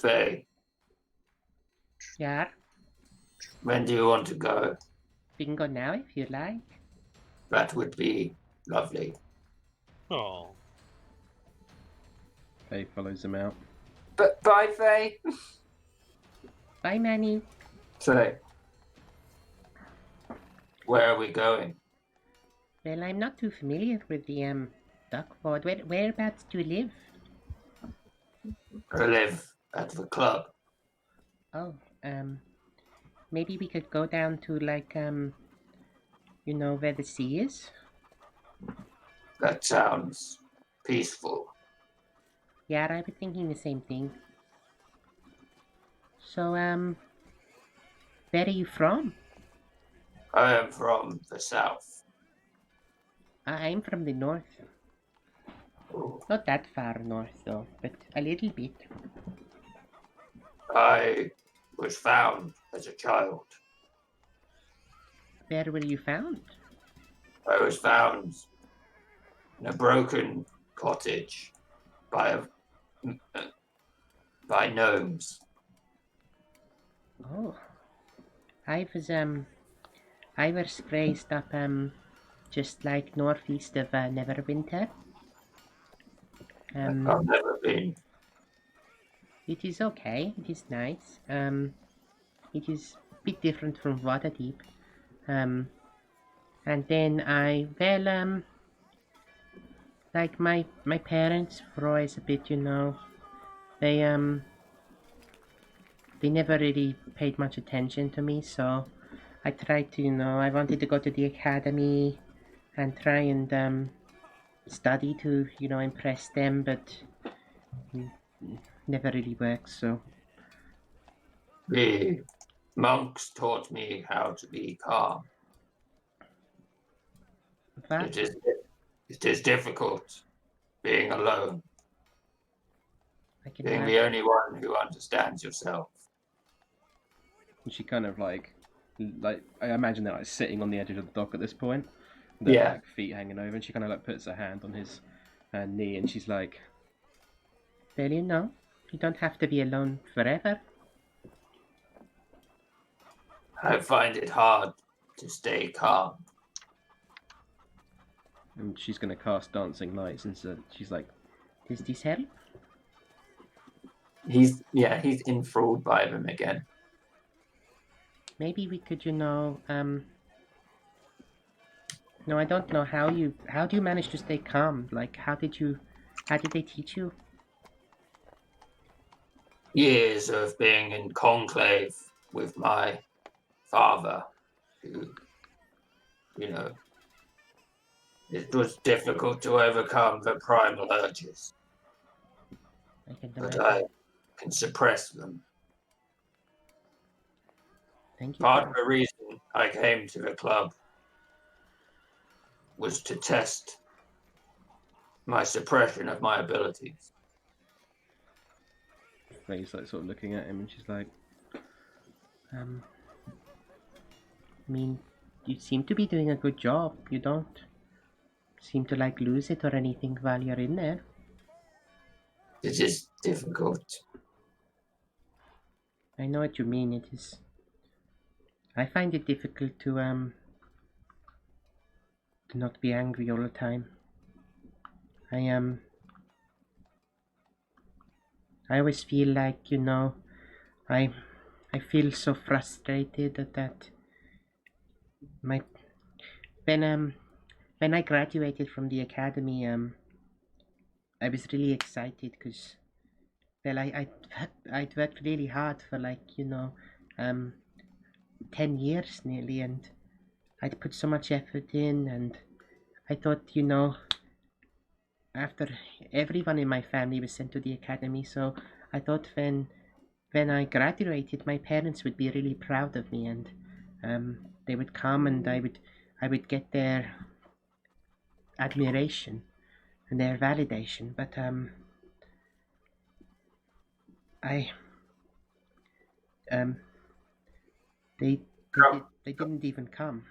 Faye, Yeah, when do you want to go? we can go now if you like. That would be lovely. Oh, Faye follows him out. But bye, Faye. Bye, Manny. So, where are we going? Well, I'm not too familiar with the Duckford. Whereabouts do you live? I live at the club. Oh, maybe we could go down to like you know where the sea is? That sounds peaceful. Yeah, I was thinking the same thing. So, where are you from? I am from the south. I'm from the north. Ooh. Not that far north, though, but a little bit. I was found as a child. Where were you found? I was found in a broken cottage by gnomes. Oh, I was raised up just like northeast of Neverwinter. I've never been. It is okay. It is nice. It is a bit different from Waterdeep. And then like my parents were always a bit, they never really paid much attention to me, so I tried to, I wanted to go to the academy and try and study to, impress them, but never really worked, so. The monks taught me how to be calm. That, It is difficult being alone, I can being imagine. the only one who understands yourself. And she kind of like I imagine they're like sitting on the edge of the dock at this point. Their Yeah. like feet hanging over, and she kind of like puts her hand on his knee, and she's like, Well, you don't have to be alone forever. I find it hard to stay calm. and she's gonna cast dancing lights, and so she's like, Does this help? He's enthralled by them again. Maybe we could, no, I don't know how do you manage to stay calm? Like, how did they teach you? Years of being in conclave with my father, who, it was difficult to overcome the primal urges, I can but imagine. I can suppress them. Thank you. Part of the reason I came to the club was to test my suppression of my abilities. Faye's like sort of looking at him, and she's like, I mean, you seem to be doing a good job. You don't seem to like lose it or anything while you're in there. It is difficult. I know what you mean. It is. I find it difficult to not be angry all the time. I always feel like, I feel so frustrated that when I graduated from the academy, I was really excited because, well, I'd worked really hard for 10 years nearly, and I'd put so much effort in, and I thought, after everyone in my family was sent to the academy, so I thought when I graduated, my parents would be really proud of me, and they would come and I would get their admiration and their validation, but they didn't even come.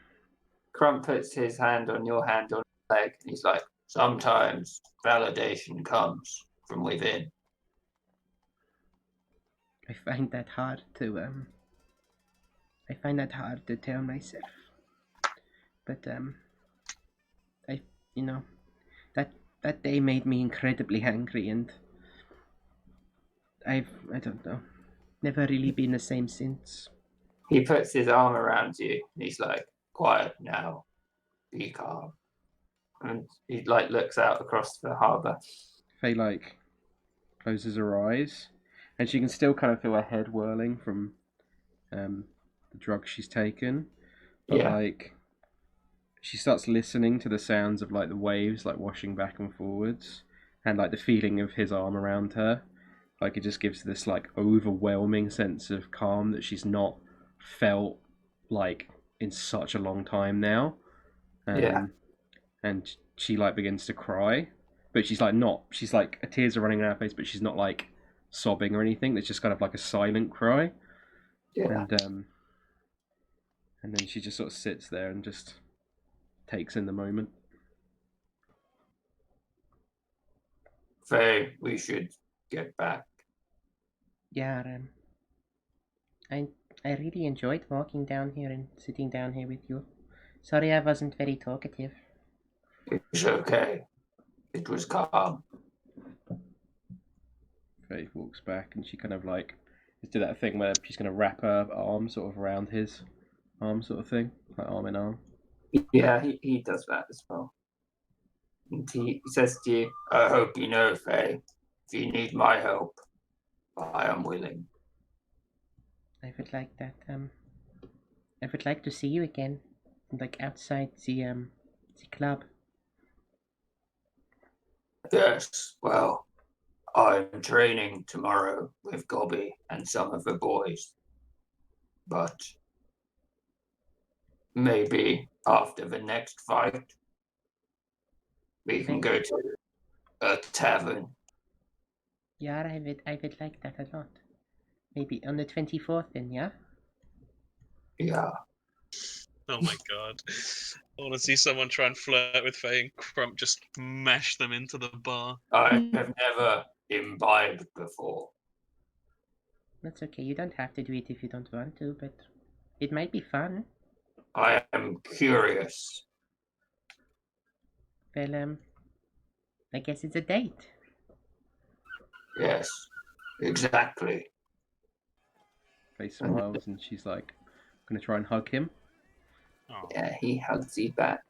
Crump puts his hand on your hand on his leg, and He's like, sometimes validation comes from within. I find that hard to tell myself. But I you know that that day made me incredibly angry, and I don't know, never really been the same since. He puts his arm around you and he's like, quiet now, be calm. And he like looks out across the harbour. Faye like closes her eyes, and she can still kind of feel her head whirling from the drugs she's taken. But Yeah. like, she starts listening to the sounds of like the waves like washing back and forwards, and like the feeling of his arm around her. Like it just gives this like overwhelming sense of calm that she's not felt like in such a long time now. Yeah. And she like begins to cry, but she's like not. She's like tears are running down her face, but she's not like sobbing or anything. It's just kind of like a silent cry. Yeah. And then she just sort of sits there and just takes in the moment. Faye, we should get back. Yeah, I I really enjoyed walking down here and sitting down here with you. Sorry I wasn't very talkative. It's okay. It was calm. Faye walks back and she kind of like is do that thing where she's gonna wrap her arm sort of around his arm, sort of thing, like arm in arm. Yeah, he does that as well. And he says to you, I hope you know, Faye, if you need my help, I am willing. I would like that. I would like to see you again, like outside the club. Yes, well, I'm training tomorrow with Gobby and some of the boys. But maybe after the next fight, we can go to a tavern. Yeah, I would like that a lot. Maybe on the 24th then, yeah? Yeah. Oh my god. I want to see someone try and flirt with Faye and Crump just mash them into the bar. I have never imbibed before. That's okay. You don't have to do it if you don't want to, but it might be fun. I am curious. Well, I guess it's a date. Yes, exactly. Faye smiles and she's like gonna try and hug him. Oh. Yeah, he hugs you back.